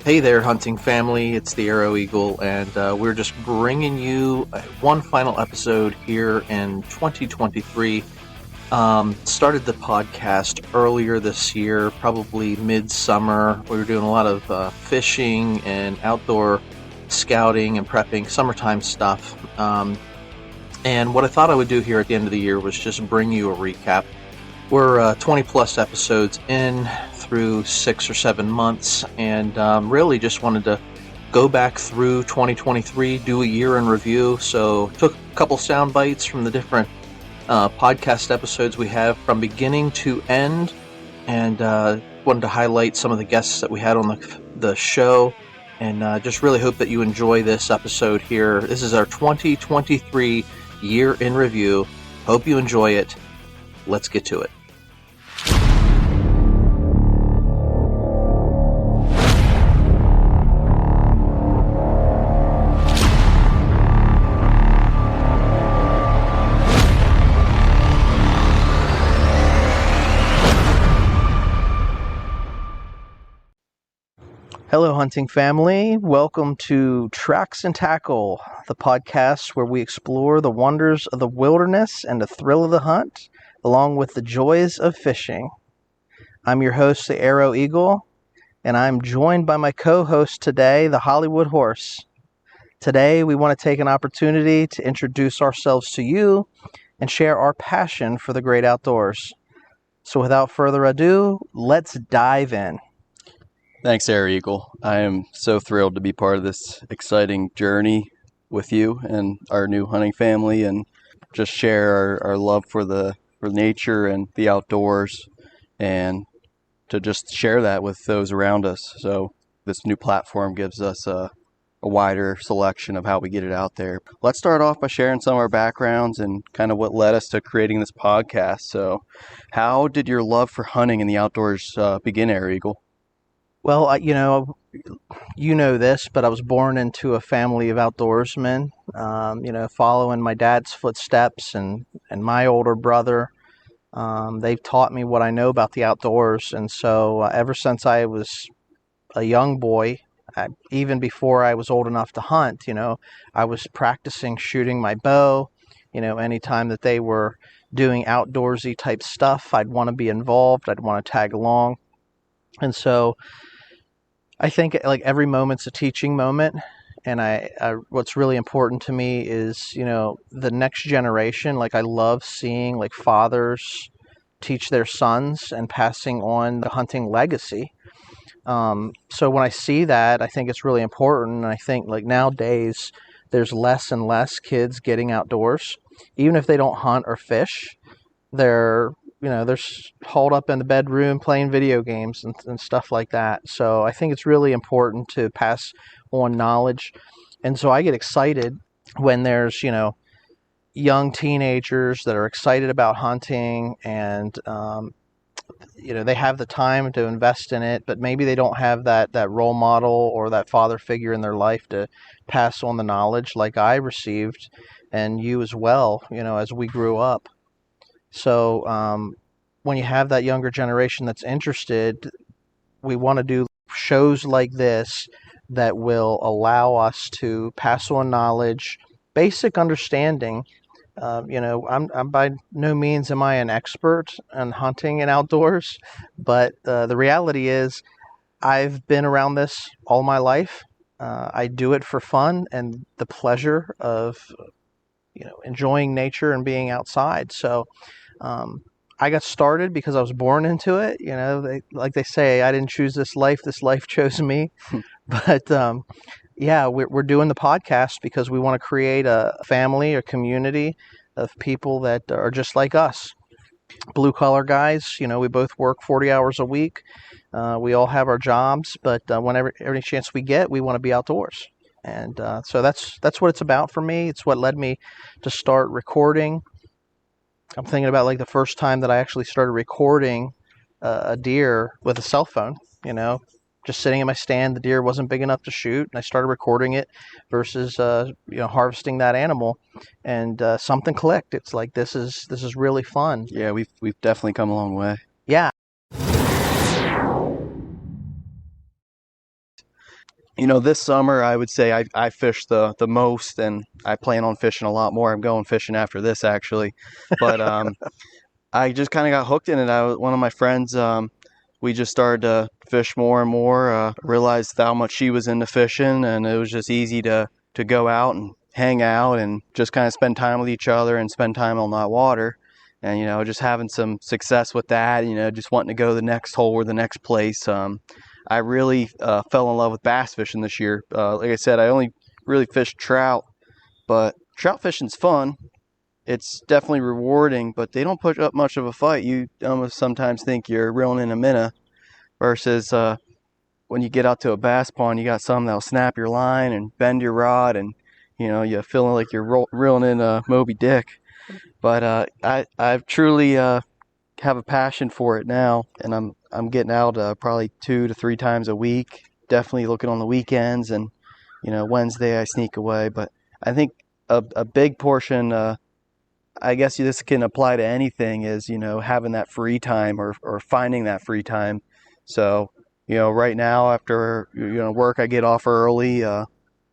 Hey there, hunting family. It's the Arrow Eagle, and we're just bringing you one final episode here in 2023. Started the podcast earlier this year, probably midsummer. We were doing a lot of fishing and outdoor scouting and prepping, summertime stuff. And what I thought I would do here at the end of the year was just bring you a recap. We're 20 plus episodes in through 6 or 7 months, and really just wanted to go back through 2023, do a year in review. So took a couple sound bites from the different podcast episodes we have from beginning to end, and wanted to highlight some of the guests that we had on the show, and just really hope that you enjoy this episode here. This is our 2023 year in review. Hope you enjoy it. Let's get to it. Hello, hunting family. Welcome to Tracks and Tackle, the podcast where we explore the wonders of the wilderness and the thrill of the hunt, along with the joys of fishing. I'm your host, the Arrow Eagle, and I'm joined by my co-host today, the Hollywood Horse. Today, we want to take an opportunity to introduce ourselves to you and share our passion for the great outdoors. So without further ado, let's dive in. Thanks, Air Eagle. I am so thrilled to be part of this exciting journey with you and our new hunting family, and just share our love for nature and the outdoors, and to just share that with those around us. So this new platform gives us a wider selection of how we get it out there. Let's start off by sharing some of our backgrounds and kind of what led us to creating this podcast. So how did your love for hunting and the outdoors begin, Air Eagle? Well, you know this, but I was born into a family of outdoorsmen, following my dad's footsteps and my older brother. They've taught me what I know about the outdoors. And so ever since I was a young boy, even before I was old enough to hunt, I was practicing shooting my bow. Anytime that they were doing outdoorsy type stuff, I'd want to be involved. I'd want to tag along. And so I think like every moment's a teaching moment, and I what's really important to me is, the next generation. Like I love seeing like fathers teach their sons and passing on the hunting legacy. So when I see that, I think it's really important. And I think like nowadays there's less and less kids getting outdoors, even if they don't hunt or fish. They're holed up in the bedroom playing video games and stuff like that. So I think it's really important to pass on knowledge. And so I get excited when there's, young teenagers that are excited about hunting, and, they have the time to invest in it, but maybe they don't have that role model or that father figure in their life to pass on the knowledge like I received, and you as well, as we grew up. So when you have that younger generation that's interested, we want to do shows like this that will allow us to pass on knowledge, basic understanding. I'm by no means am I an expert on hunting and outdoors, but the reality is I've been around this all my life. I do it for fun and the pleasure of enjoying nature and being outside. So I got started because I was born into it. They say, I didn't choose this life chose me. But we're doing the podcast because we want to create a family, a community of people that are just like us. Blue collar guys, we both work 40 hours a week. We all have our jobs, but whenever any chance we get, we want to be outdoors. And so that's what it's about for me. It's what led me to start recording. I'm thinking about like the first time that I actually started recording a deer with a cell phone, just sitting in my stand. The deer wasn't big enough to shoot, and I started recording it versus harvesting that animal, and something clicked. It's like this is really fun. Yeah, we've definitely come a long way. Yeah. This summer I would say I fish the most, and I plan on fishing a lot more. I'm going fishing after this actually, but I just kind of got hooked in it. One of my friends, we just started to fish more and more. Realized how much she was into fishing, and it was just easy to go out and hang out and just kind of spend time with each other and spend time on that water. And just having some success with that. Just wanting to go to the next hole or the next place. I really fell in love with bass fishing this year. Like I said, I only really fished trout, but trout fishing's fun. It's definitely rewarding, but they don't put up much of a fight. You almost sometimes think you're reeling in a minnow versus when you get out to a bass pond, you got some that'll snap your line and bend your rod, and you're feeling like you're reeling in a Moby Dick. But I've truly have a passion for it now, and I'm getting out probably 2 to 3 times a week. Definitely looking on the weekends, and Wednesday I sneak away. But I think a big portion. I guess this can apply to anything, is having that free time or finding that free time. So right now after work, I get off early. I'm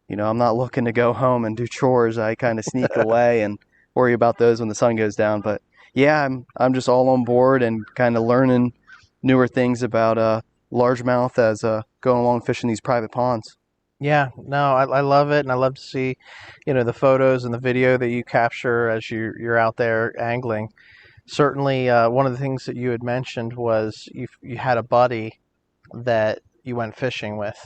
not looking to go home and do chores. I kind of sneak away and worry about those when the sun goes down. But yeah, I'm just all on board and kind of learning newer things about largemouth as going along fishing these private ponds. Yeah, no, I love it, and I love to see, the photos and the video that you capture as you're out there angling. Certainly, one of the things that you had mentioned was you had a buddy that you went fishing with,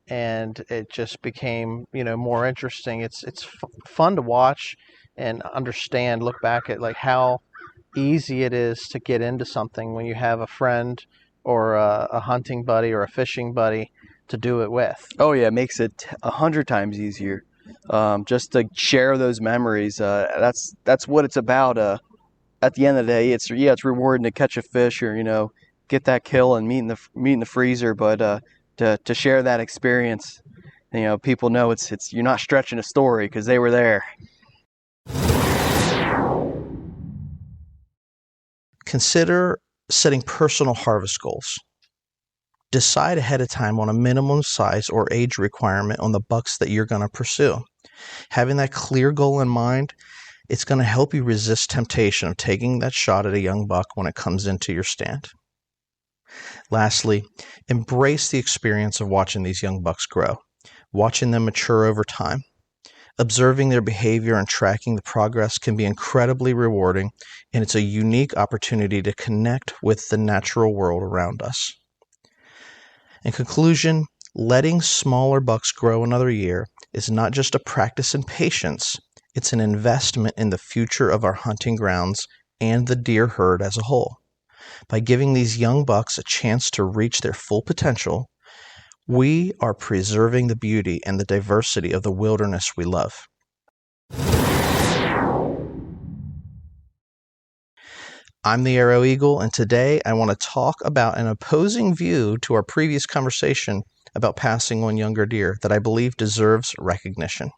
and it just became more interesting. It's fun to watch and understand, look back at like how easy it is to get into something when you have a friend or a hunting buddy or a fishing buddy to do it with. Oh yeah, it makes it 100 times easier. Just to share those memories. That's what it's about. At the end of the day, it's rewarding to catch a fish or get that kill and meet in the freezer. But to share that experience, people know it's you're not stretching a story because they were there. Consider setting personal harvest goals. Decide ahead of time on a minimum size or age requirement on the bucks that you're going to pursue. Having that clear goal in mind, it's going to help you resist temptation of taking that shot at a young buck when it comes into your stand. Lastly, embrace the experience of watching these young bucks grow, watching them mature over time. Observing their behavior and tracking the progress can be incredibly rewarding, and it's a unique opportunity to connect with the natural world around us. In conclusion, letting smaller bucks grow another year is not just a practice in patience, it's an investment in the future of our hunting grounds and the deer herd as a whole. By giving these young bucks a chance to reach their full potential, we are preserving the beauty and the diversity of the wilderness we love. I'm the Arrow Eagle, and today I want to talk about an opposing view to our previous conversation about passing on younger deer that I believe deserves recognition.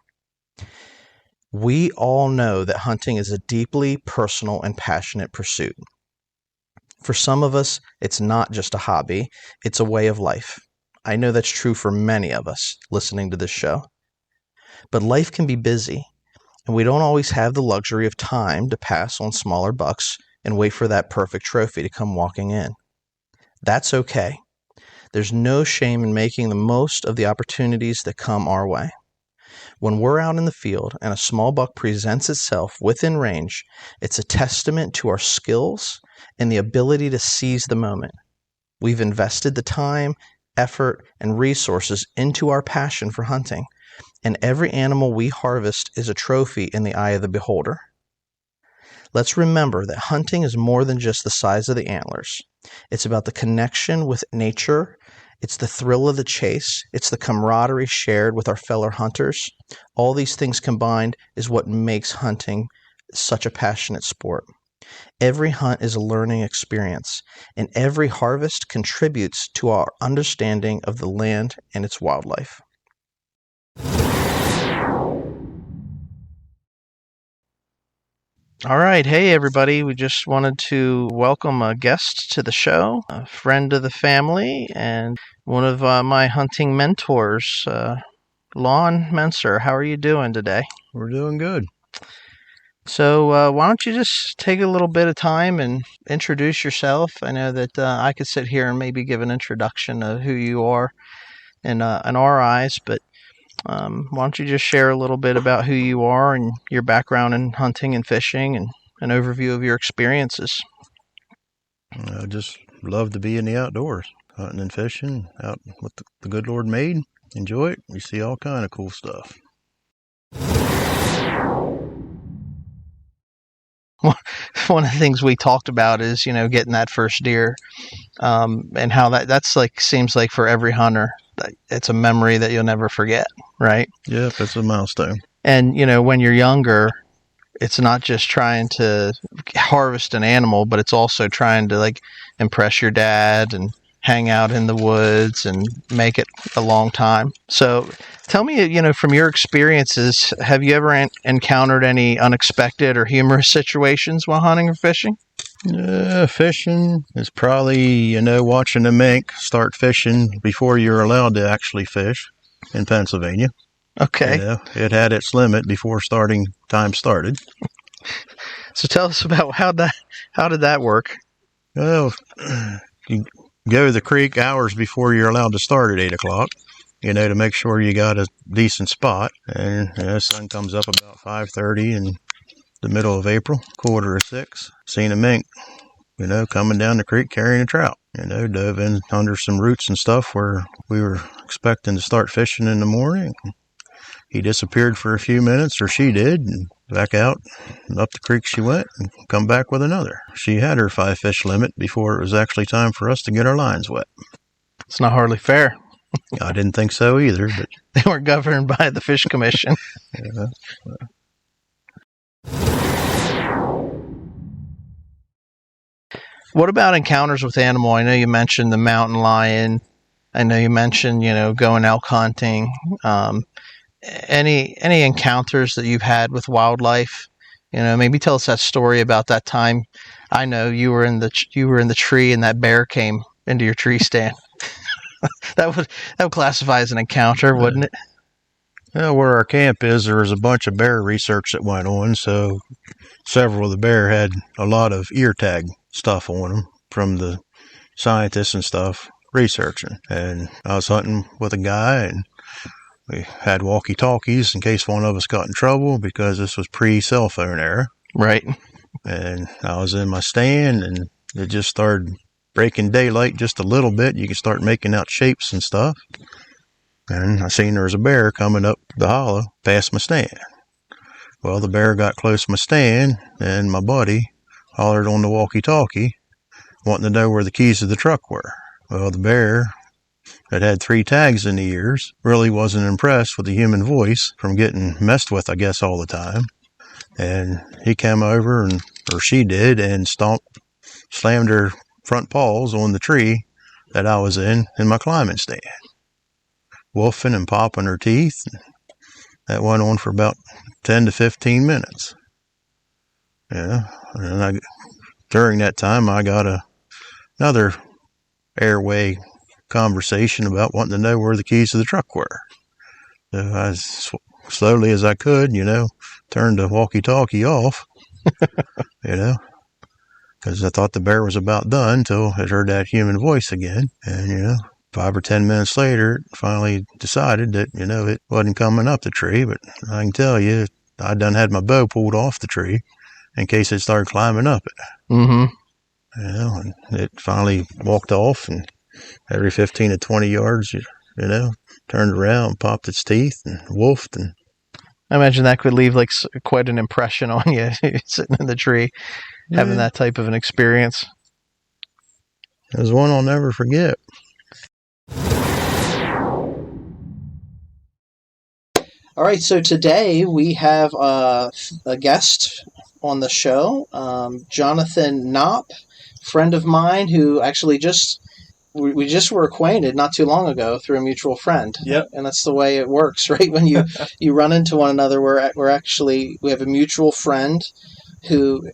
We all know that hunting is a deeply personal and passionate pursuit. For some of us, it's not just a hobby, it's a way of life. I know that's true for many of us listening to this show. But life can be busy, and we don't always have the luxury of time to pass on smaller bucks and wait for that perfect trophy to come walking in. That's okay. There's no shame in making the most of the opportunities that come our way. When we're out in the field and a small buck presents itself within range, it's a testament to our skills and the ability to seize the moment. We've invested the time, effort, and resources into our passion for hunting, and every animal we harvest is a trophy in the eye of the beholder. Let's remember that hunting is more than just the size of the antlers. It's about the connection with nature. It's the thrill of the chase. It's the camaraderie shared with our fellow hunters. All these things combined is what makes hunting such a passionate sport. Every hunt is a learning experience, and every harvest contributes to our understanding of the land and its wildlife. All right. Hey, everybody. We just wanted to welcome a guest to the show, a friend of the family, and one of my hunting mentors, Lon Menser. How are you doing today? We're doing good. So, why don't you just take a little bit of time and introduce yourself? I know that I could sit here and maybe give an introduction of who you are in our eyes, but why don't you just share a little bit about who you are and your background in hunting and fishing and an overview of your experiences? I just love to be in the outdoors, hunting and fishing, out what the good Lord made. Enjoy it. You see all kind of cool stuff. One of the things we talked about is, getting that first deer, and how that's like seems like for every hunter, it's a memory that you'll never forget, right? Yep, that's a milestone. And when you're younger, it's not just trying to harvest an animal, but it's also trying to like impress your dad and hang out in the woods and make it a long time. So tell me, from your experiences, have you ever encountered any unexpected or humorous situations while hunting or fishing? Fishing is probably, watching the mink start fishing before you're allowed to actually fish in Pennsylvania. Okay. It had its limit before starting time started. So tell us about how did that work? Well, you go to the creek hours before you're allowed to start at 8 o'clock, to make sure you got a decent spot. And the sun comes up about 5:30 in the middle of April, 5:45. Seen a mink, coming down the creek carrying a trout. Dove in under some roots and stuff where we were expecting to start fishing in the morning. He disappeared for a few minutes, or she did, and back out, and up the creek she went, and come back with another. She had her 5-fish limit before it was actually time for us to get our lines wet. It's not hardly fair. I didn't think so either, but they weren't governed by the Fish Commission. Yeah. What about encounters with animal? I know you mentioned the mountain lion. I know you mentioned, going elk hunting. Any encounters that you've had with wildlife? Maybe tell us that story about that time. I know you were in the tree and that bear came into your tree stand. that would classify as an encounter, wouldn't it? Where our camp is, there was a bunch of bear research that went on, so several of the bear had a lot of ear tag stuff on them from the scientists and stuff researching. And I was hunting with a guy, and we had walkie-talkies in case one of us got in trouble, because this was pre-cell phone era. Right. And I was in my stand, and it just started breaking daylight just a little bit. You could start making out shapes and stuff. And I seen there was a bear coming up the hollow past my stand. Well, the bear got close to my stand, and my buddy hollered on the walkie-talkie, wanting to know where the keys to the truck were. Well, the bear that had 3 tags in the ears really wasn't impressed with the human voice from getting messed with, I guess, all the time. And he came over, or she did, and slammed her front paws on the tree that I was in my climbing stand, woofing and popping her teeth. That went on for about 10 to 15 minutes. Yeah, and during that time, I got another airway conversation about wanting to know where the keys to the truck were. So I, slowly as I could, turned the walkie-talkie off, because I thought the bear was about done until I heard that human voice again. And, 5 or 10 minutes later, it finally decided that, it wasn't coming up the tree. But I can tell you, I done had my bow pulled off the tree in case it started climbing up it. Mm-hmm. And it finally walked off, and every 15 to 20 yards, turned around, popped its teeth, and woofed. And I imagine that could leave like quite an impression on you, sitting in the tree, having that type of an experience. It was one I'll never forget. All right, so today we have a guest on the show, Jonathan Knopp, friend of mine who actually we just were acquainted not too long ago through a mutual friend. Yep. And that's the way it works, right? When you run into one another, we have a mutual friend who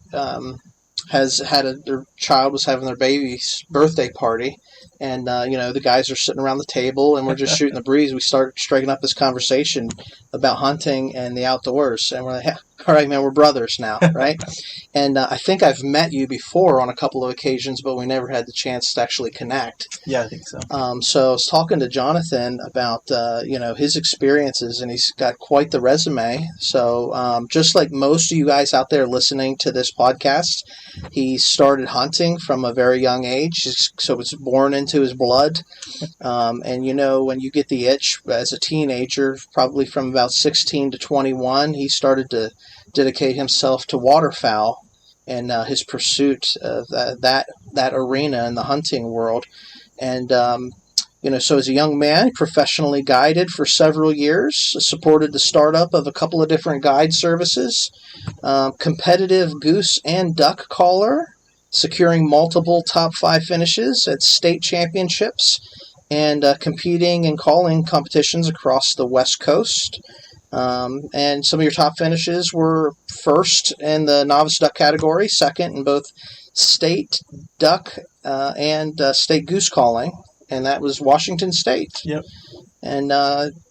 has had their child was having their baby's birthday party, and the guys are sitting around the table and we're just shooting the breeze. We start striking up this conversation about hunting and the outdoors, and we're like, yeah, all right, man, we're brothers now, right? And I think I've met you before on a couple of occasions, but we never had the chance to actually connect. Yeah, I think so. So I was talking to Jonathan about his experiences, and he's got quite the resume. So just like most of you guys out there listening to this podcast, he started hunting from a very young age, so it's born into his blood. And when you get the itch as a teenager, probably from about 16 to 21, he started to dedicate himself to waterfowl and his pursuit of that arena in the hunting world. And so as a young man, professionally guided for several years, supported the startup of a couple of different guide services, competitive goose and duck caller, securing multiple top 5 finishes at state championships, and competing and calling competitions across the West Coast. And some of your top finishes were first in the novice duck category, second in both state duck and state goose calling, and that was Washington State. Yep. And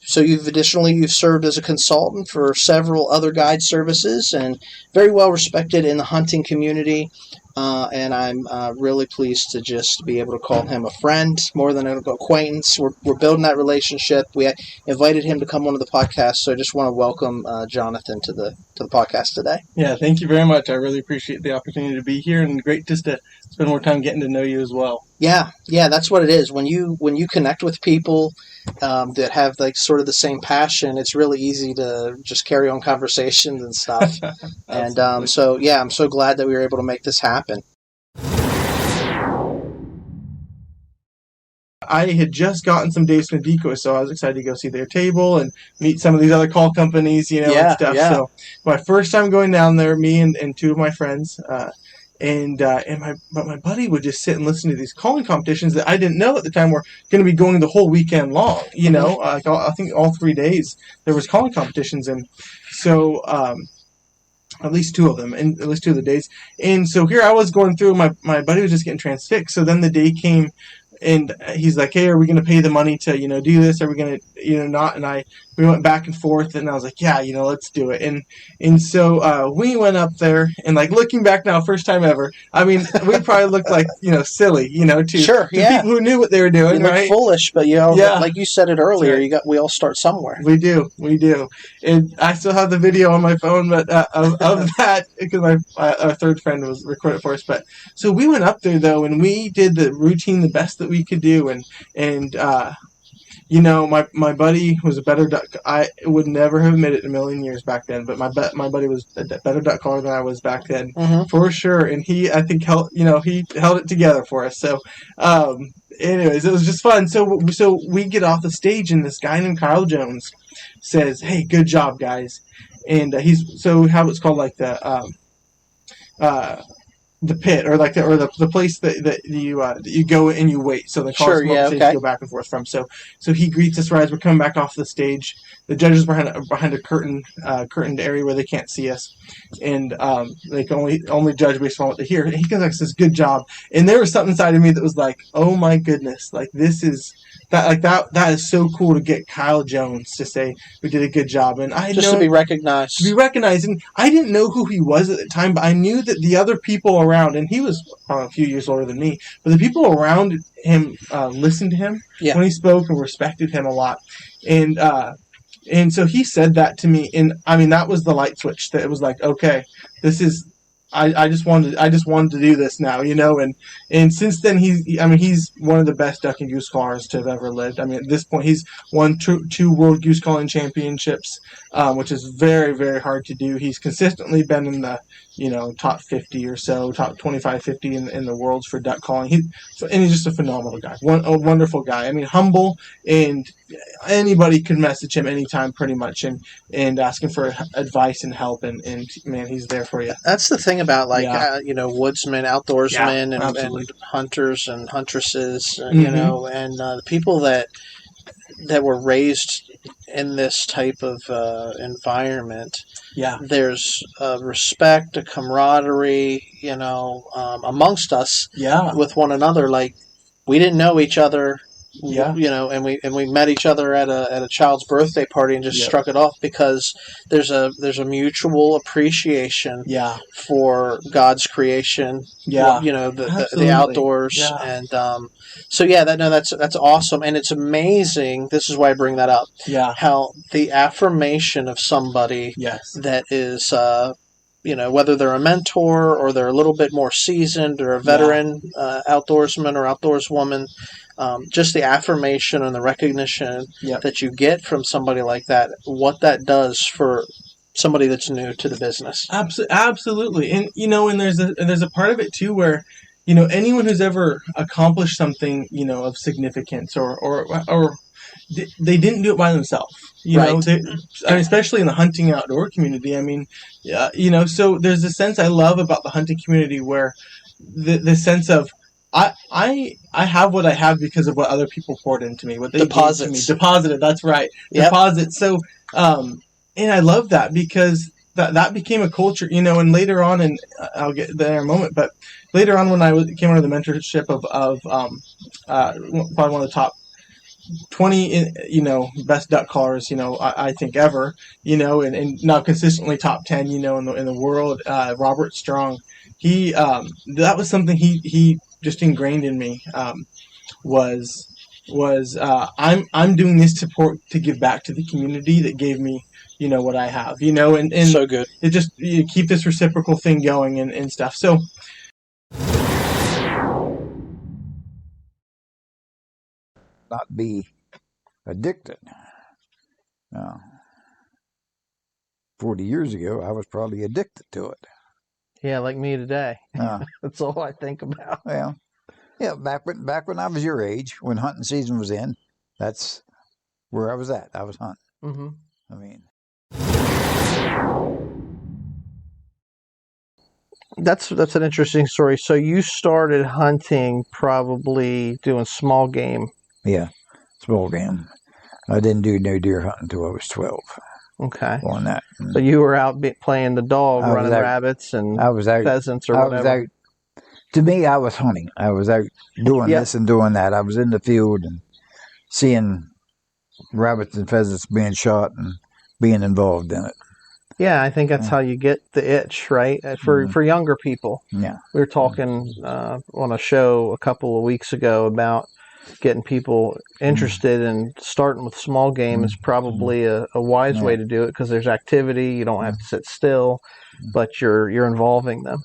so you've served as a consultant for several other guide services and very well respected in the hunting community. And I'm really pleased to just be able to call him a friend more than an acquaintance. We're building that relationship. We invited him to come onto the podcast, so I just want to welcome Jonathan to the podcast today. Yeah, thank you very much. I really appreciate the opportunity to be here, and great just to spend more time getting to know you as well. Yeah, that's what it is. When you connect with people that have like sort of the same passion, it's really easy to just carry on conversations and stuff. And I'm so glad that we were able to make this happen. I had just gotten some days from decoy, so I was excited to go see their table and meet some of these other call companies, and stuff. Yeah. So my first time going down there, me and 2 of my friends, but my buddy would just sit and listen to these calling competitions that I didn't know at the time were going to be going the whole weekend long. I think all 3 days there was calling competitions, and so at least 2 of them, and at least 2 of the days. And so here I was going through. My buddy was just getting transfixed. So then the day came. And he's like, hey, are we going to pay the money to, do this? Are we going to, not? And we went back and forth, and I was like, yeah, let's do it. And so we went up there, and like looking back now, first time ever, I mean, we probably looked like, silly, to people who knew what they were doing, right? Foolish, but like you said it earlier, we all start somewhere. We do. And I still have the video on my phone, but of that, because our third friend was recording it for us. But so we went up there though, and we did the routine the best that we could do, and my buddy was a better duck. I would never have admitted it in a million years back then, but my buddy was a better duck caller than I was back then, for sure. And he, I think, he held it together for us. So, anyways, it was just fun. So we get off the stage, and this guy named Kyle Jones says, "Hey, good job, guys." And he's how it's called, like the pit, or like the place that you go and you wait. So the cars go back and forth from. So he greets us right as we're coming back off the stage. The judges behind a curtained area where they can't see us, and they can only judge based on what they hear. And he comes back and says, "Good job." And there was something inside of me that was like, "Oh my goodness! Like this is." That is so cool to get Kyle Jones to say we did a good job, and to be recognized. And I didn't know who he was at the time, but I knew that the other people around, and he was probably a few years older than me, but the people around him listened to him when he spoke and respected him a lot, and so he said that to me, and I mean that was the light switch that it was like, okay, this is. I just wanted to do this now, and since then he's one of the best duck and goose callers to have ever lived. I mean, at this point he's won 2 world goose calling championships, which is very, very hard to do. He's consistently been in the top 50 or so, top 25, 50 in the worlds for duck calling. He's just a phenomenal guy, a wonderful guy. I mean, humble, and anybody could message him anytime pretty much and ask him for advice and help, and man, he's there for you. That's the thing about woodsmen, outdoorsmen, and hunters and huntresses, and the people that were raised in this type of environment, Yeah. there's respect, a camaraderie, amongst us Yeah. with one another. Like, we didn't know each other, Yeah. and we met each other at a child's birthday party and just Yep. struck it off because there's a mutual appreciation Yeah. for God's creation. Yeah. The Absolutely. outdoors, Yeah. and so yeah, that's awesome, and it's amazing. This is why I bring that up. Yeah. How the affirmation of somebody Yes. that is, whether they're a mentor or they're a little bit more seasoned or a veteran outdoorsman or outdoorswoman, just the affirmation and the recognition Yep. that you get from somebody like that, what that does for somebody that's new to the business. Absolutely. And and there's a part of it too where anyone who's ever accomplished something of significance or they didn't do it by themselves. Right. Especially in the hunting outdoor community. I mean, so there's a sense I love about the hunting community where the sense of I have what I have because of what other people poured into me, what they Deposits. gave to me. Deposited, that's right. Yep. Deposits. So and I love that because that became a culture, and later on, and I'll get there in a moment, but later on when I came under the mentorship of probably one of the top 20, best duck callers, I think ever, and now consistently top 10, in the world, Robert Strong, he, that was something he just ingrained in me, was I'm doing this to give back to the community that gave me, what I have, and So good. it just, you keep this reciprocal thing going and stuff. So, not be addicted. 40 years ago, I was probably addicted to it. Yeah, like me today. That's all I think about. Well, yeah, back when I was your age, when hunting season was in, that's where I was at. I was hunting. Mm-hmm. I mean, That's an interesting story. So you started hunting probably doing small game. yeah, small game. I didn't do no deer hunting until I was 12. Okay. On that. So you were out playing the dog, I was running out. rabbits and I was out. pheasants or I whatever. was out. To me, I was hunting. I was out doing Yep. this and doing that. I was in the field and seeing rabbits and pheasants being shot and being involved in it. Yeah, I think that's how you get the itch, right? For younger people. Yeah. We were talking on a show a couple of weeks ago about getting people interested in starting with small game is probably a wise way to do it because there's activity. You don't have to sit still, but you're involving them.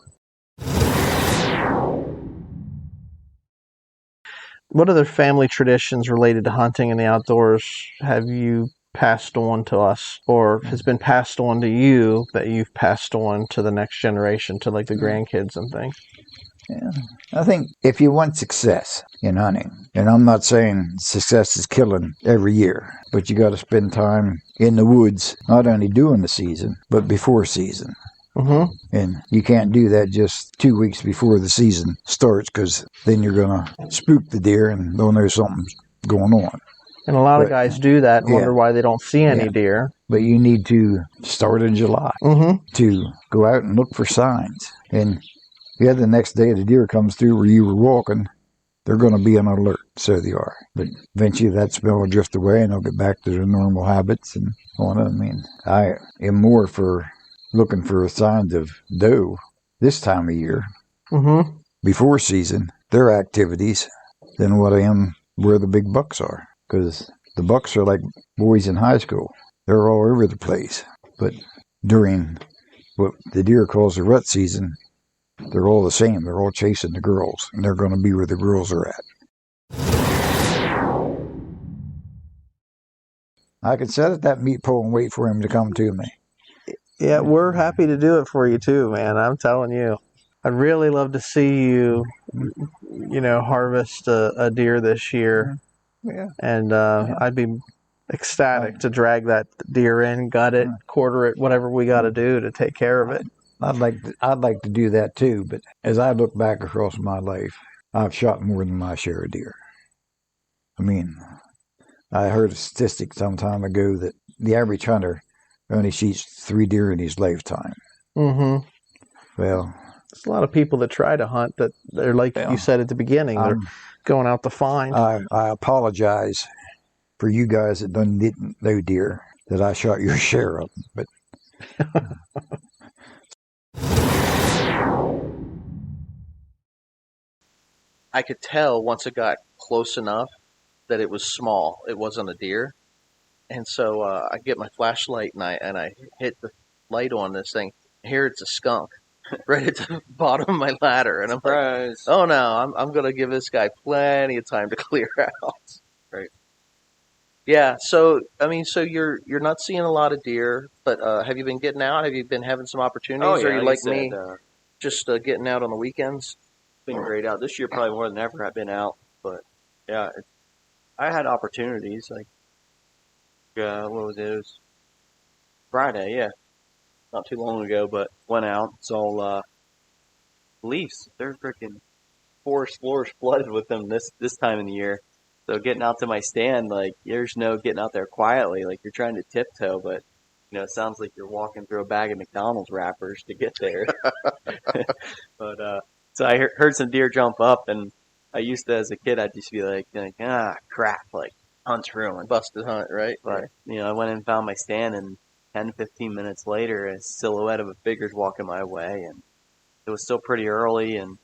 What other family traditions related to hunting and the outdoors have you passed on to us or has been passed on to you that you've passed on to the next generation, to like the grandkids and things? Yeah. I think if you want success in hunting, and I'm not saying success is killing every year, but you got to spend time in the woods, not only during the season, but before season. Mm-hmm. And you can't do that just 2 weeks before the season starts because then you're going to spook the deer and they'll know something's going on. And a lot of guys do that and wonder why they don't see any Yeah. deer. But you need to start in July to go out and look for signs. And the next day the deer comes through where you were walking, they're going to be on alert. So they are. But eventually that smell will drift away and they'll get back to their normal habits and on. I mean, I am more for looking for signs of doe this time of year, before season, their activities, than what I am where the big bucks are. Because the bucks are like boys in high school. They're all over the place. But during what the deer calls the rut season, they're all the same. They're all chasing the girls, and they're going to be where the girls are at. I can sit at that meat pole and wait for him to come to me. Yeah, we're happy to do it for you too, man. I'm telling you. I'd really love to see you, harvest a deer this year. Yeah. And I'd be ecstatic to drag that deer in, gut it, quarter it, whatever we got to do to take care of it. I'd like to do that too, but as I look back across my life, I've shot more than my share of deer. I mean, I heard a statistic some time ago that the average hunter only shoots 3 deer in his lifetime. Mm-hmm. Well, there's a lot of people that try to hunt that they're like you said at the beginning, they're going out to find. I apologize for you guys that didn't know deer that I shot your share of them, but I could tell once it got close enough that it was small. It wasn't a deer, and so I get my flashlight and I hit the light on this thing. Here it's a skunk, right at the bottom of my ladder, and I'm like, oh no, I'm gonna give this guy plenty of time to clear out. Right. Yeah. So I mean, so you're not seeing a lot of deer, but have you been getting out? Have you been having some opportunities? Oh, yeah, or are you like like I said, me, just getting out on the weekends? Been great out this year, probably more than ever I've been out. But yeah, I had opportunities. Like what was it? It was Friday, yeah, not too long ago. But went out, saw leaves. They're freaking forest floors flooded with them this time of the year. So getting out to my stand, like there's no getting out there quietly. Like you're trying to tiptoe, but it sounds like you're walking through a bag of McDonald's wrappers to get there. But so I heard some deer jump up, and I used to, as a kid, I'd just be like crap, like hunt's ruined, busted hunt, right? But I went and found my stand, and 10, 15 minutes later, a silhouette of a figure's walking my way, and it was still pretty early, and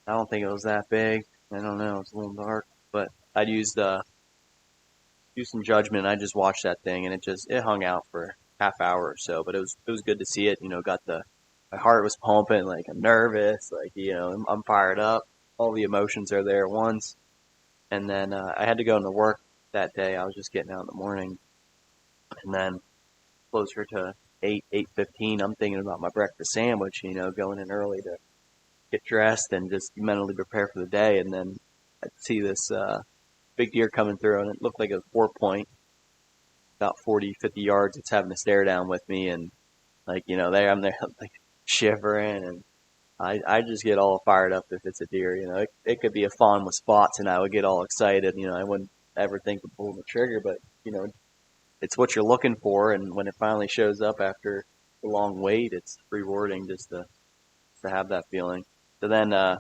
I don't think it was that big. I don't know, it was a little dark, but I'd used some judgment. I just watched that thing, and it hung out for half hour or so, but it was good to see it. My heart was pumping, like I'm nervous, like I'm fired up. All the emotions are there at once, and then I had to go into work that day. I was just getting out in the morning, and then closer to 8:15, I'm thinking about my breakfast sandwich. Going in early to get dressed and just mentally prepare for the day, and then I'd see this big deer coming through, and it looked like a 4-point, about 40, 50 yards. It's having to stare down with me, and there I'm there like shivering, and I just get all fired up if it's a deer. It could be a fawn with spots, and I would get all excited. I wouldn't ever think of pulling the trigger, but it's what you're looking for, and when it finally shows up after a long wait, it's rewarding just to have that feeling. So then I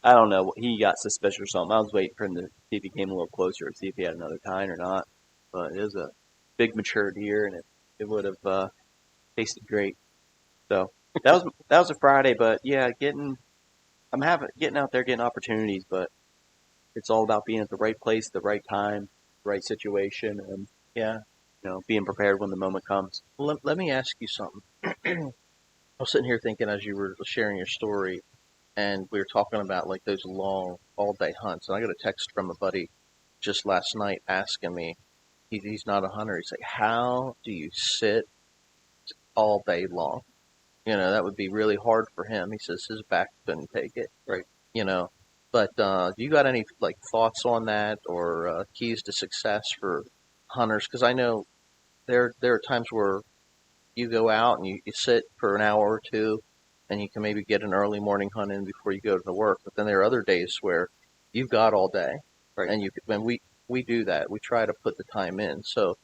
don't know, he got suspicious or something. I was waiting for him to see if he came a little closer, to see if he had another tine or not. But it was a big mature deer, and it would have tasted great. So that was a Friday, but yeah, getting out there, getting opportunities, but it's all about being at the right place, the right time, the right situation, and being prepared when the moment comes. Let me ask you something. I was sitting here thinking as you were sharing your story, and we were talking about like those long all-day hunts, and I got a text from a buddy just last night asking me, he's not a hunter, he's like, how do you sit all day long? That would be really hard for him. He says his back couldn't take it. Right. But do you got any like thoughts on that, or keys to success for hunters? Because I know there are times where you go out and you sit for an hour or two, and you can maybe get an early morning hunt in before you go to work. But then there are other days where you've got all day, right? And when we do that, we try to put the time in. So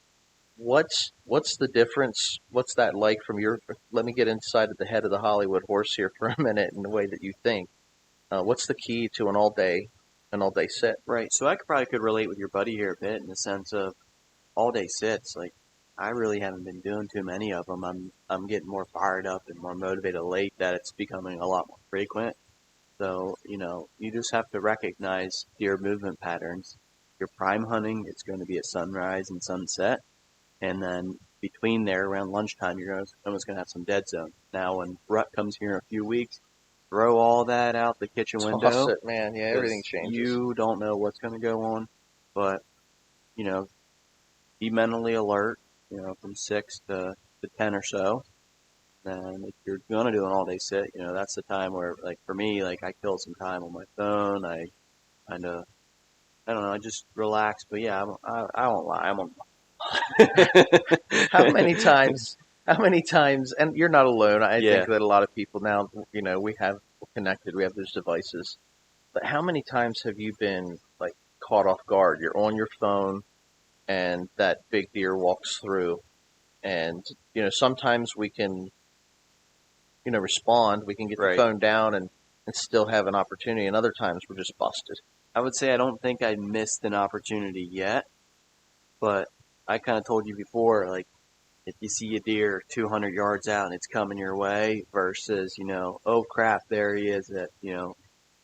what's the difference? What's that like from your? Let me get inside of the head of the Hollywood horse here for a minute, in the way that you think. What's the key to an all day sit? Right. So I could relate with your buddy here a bit in the sense of all day sits. Like I really haven't been doing too many of them. I'm getting more fired up and more motivated late, that it's becoming a lot more frequent. So you just have to recognize deer movement patterns. Your prime hunting, it's going to be at sunrise and sunset. And then between there, around lunchtime, you're almost going to have some dead zone. Now, when rut comes here in a few weeks, throw all that out the kitchen window. Toss it, man. Yeah, everything changes. You don't know what's going to go on. But, be mentally alert, from 6 to 10 or so. And if you're going to do an all-day sit, that's the time where, like, for me, like, I kill some time on my phone. I kind of, I don't know, I just relax. But, yeah, I won't lie. I'm on How many times, and you're not alone. I think that a lot of people now, we have connected, we have those devices. But how many times have you been, like, caught off guard? You're on your phone, and that big deer walks through. And, sometimes we can, respond. We can get the phone down and still have an opportunity. And other times we're just busted. I would say I don't think I missed an opportunity yet, but I kind of told you before, like, if you see a deer 200 yards out and it's coming your way versus, oh crap, there he is at,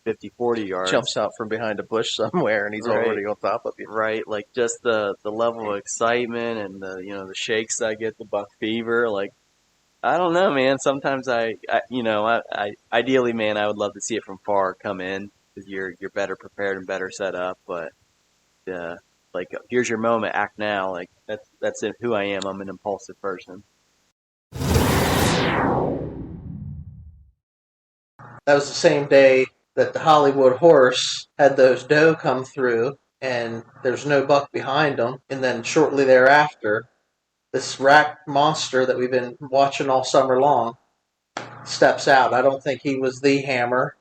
50, 40 yards. Jumps out from behind a bush somewhere and he's already on top of you. Right, like just the level of excitement and the shakes I get, the buck fever, like, I don't know, man. Sometimes I ideally, man, I would love to see it from far come in because you're better prepared and better set up. But like, here's your moment, act now. Like that's who I am. I'm an impulsive person. That was the same day that the Hollywood horse had those doe come through, and there's no buck behind them. And then shortly thereafter, this rack monster that we've been watching all summer long steps out. I don't think he was the Hammer,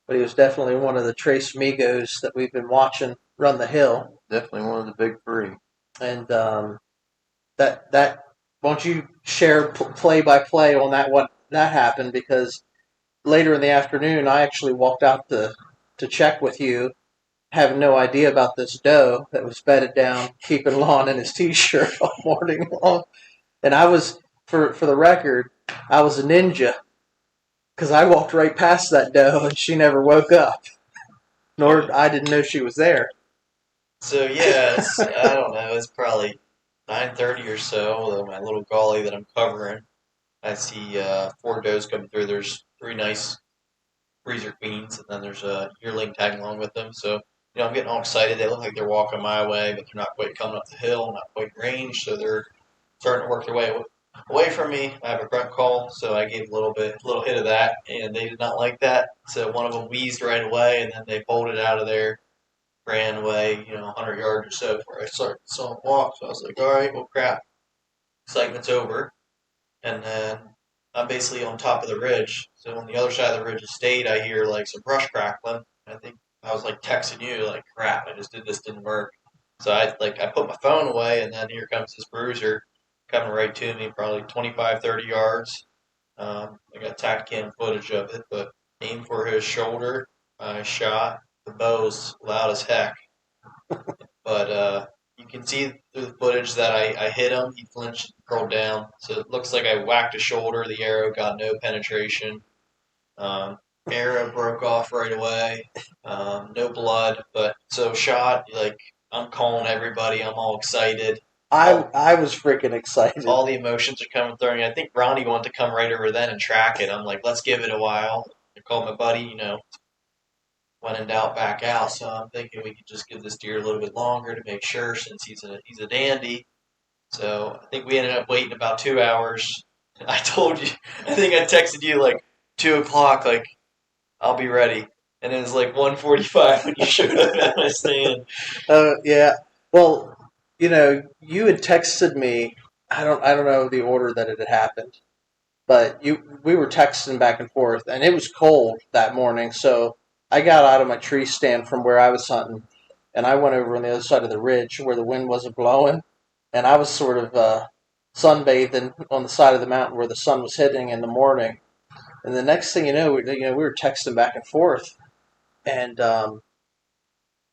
but he was definitely one of the Tres Migos that we've been watching run the hill. Definitely one of the big three. And that won't you share play by play on that what that happened, because later in the afternoon I actually walked out to check with you, having no idea about this doe that was bedded down, keeping lawn in his t-shirt all morning long. And I was, for the record, I was a ninja, because I walked right past that doe and she never woke up, nor I didn't know she was there. So yeah, I don't know, it's probably 9:30 or so with my little gully that I'm covering. I see 4 does coming through. There's 3 nice freezer queens, and then there's a yearling tagging along with them. So, I'm getting all excited. They look like they're walking my way, but they're not quite coming up the hill, not quite in range. So they're starting to work their way away from me. I have a grunt call, so I gave a little hit of that, and they did not like that. So one of them wheezed right away, and then they bolted out of there, ran away, 100 yards or so before I saw them walk. So I was like, all right, well, crap. Excitement's over. And then I'm basically on top of the ridge. So on the other side of the ridge of state, I hear like some brush crackling. I think I was like texting you, like, crap, I just did this, didn't work. So I put my phone away, and then here comes this bruiser coming right to me, probably 25, 30 yards. I got tac cam footage of it, but aimed for his shoulder. I shot. The bow's loud as heck. But you can see through the footage that I hit him. He flinched and curled down. So it looks like I whacked his shoulder. The arrow got no penetration. Arrow broke off right away. No blood. But so shot, like, I'm calling everybody. I'm all excited. I was freaking excited. All the emotions are coming through. I think Ronnie wanted to come right over then and track it. I'm like, let's give it a while. I called my buddy, when in doubt, back out. So I'm thinking we could just give this deer a little bit longer to make sure, since he's a dandy. So I think we ended up waiting about 2 hours. I told you, I think I texted you like 2 o'clock, like, I'll be ready. And it was like 1:45 when you showed up at my stand. Yeah. Well, you had texted me. I don't know the order that it had happened, but we were texting back and forth, and it was cold that morning. So I got out of my tree stand from where I was hunting, and I went over on the other side of the ridge where the wind wasn't blowing, and I was sort of sunbathing on the side of the mountain where the sun was hitting in the morning. And the next thing you know, we were texting back and forth, and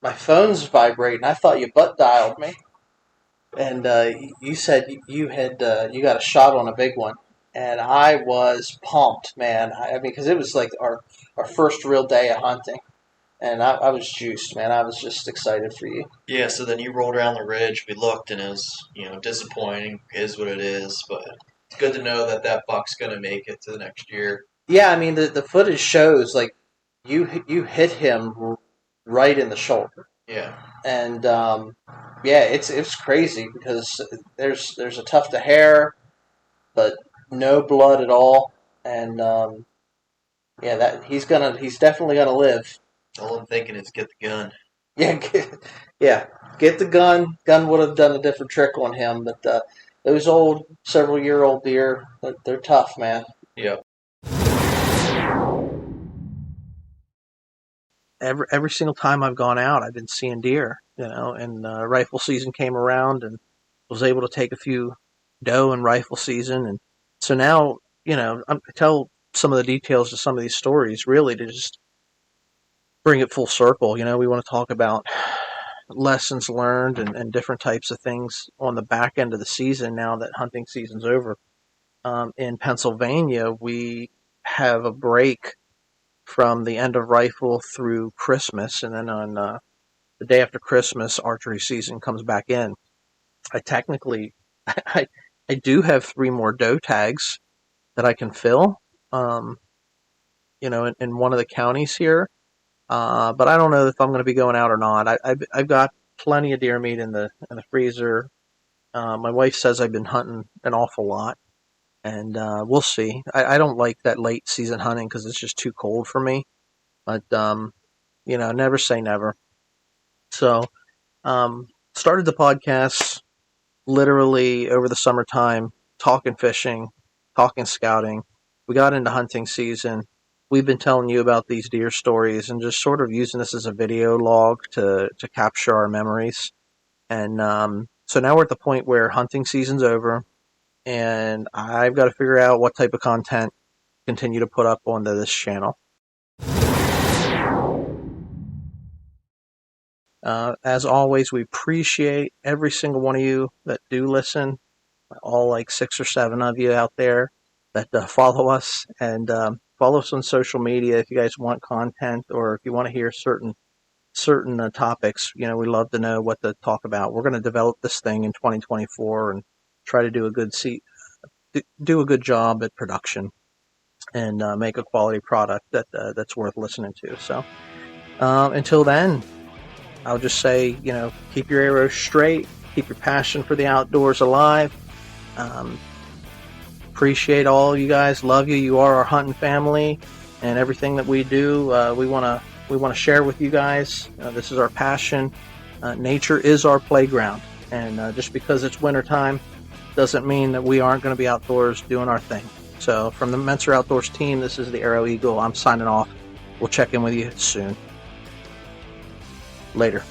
my phone's vibrating. I thought you butt dialed me. And you said you got a shot on a big one, and I was pumped, man. I mean, because it was like our first real day of hunting, and I was juiced, man. I was just excited for you. Yeah, so then you rolled around the ridge. We looked, and it was, disappointing. It is what it is, but it's good to know that buck's going to make it to the next year. Yeah, I mean, the footage shows, like, you hit him right in the shoulder. Yeah. And yeah, it's crazy because there's a tuft of hair, but no blood at all, and yeah, that he's definitely gonna live. All I'm thinking is get the gun. Yeah, get the gun. Gun would have done a different trick on him, but those several-year-old deer, they're tough, man. Yeah. every single time I've gone out, I've been seeing deer. And rifle season came around, and was able to take a few doe in rifle season, and so now I tell some of the details of some of these stories really to just bring it full circle. We want to talk about lessons learned and different types of things on the back end of the season now that hunting season's over. In Pennsylvania, we have a break from the end of rifle through Christmas, and then on the day after Christmas, archery season comes back in. I technically, I do have 3 more doe tags that I can fill, in one of the counties here. But I don't know if I'm going to be going out or not. I've got plenty of deer meat in the freezer. My wife says I've been hunting an awful lot, and we'll see. I don't like that late season hunting because it's just too cold for me. But never say never. So, started the podcast literally over the summertime, talking fishing, talking scouting. We got into hunting season. We've been telling you about these deer stories and just sort of using this as a video log to capture our memories. And so now we're at the point where hunting season's over, and I've got to figure out what type of content to continue to put up onto this channel. As always, we appreciate every single one of you that do listen, all like 6 or 7 of you out there that follow us, and follow us on social media if you guys want content or if you want to hear certain topics. We love to know what to talk about. We're going to develop this thing in 2024 and try to do a good job at production and make a quality product that's worth listening to. So until then, I'll just say, keep your arrows straight, keep your passion for the outdoors alive. Appreciate all you guys, love you. You are our hunting family, and everything that we do, we want to share with you guys. This is our passion. Nature is our playground, and just because it's wintertime doesn't mean that we aren't going to be outdoors doing our thing. So from the Mentor Outdoors team, this is the Arrow Eagle. I'm signing off. We'll check in with you soon. Later.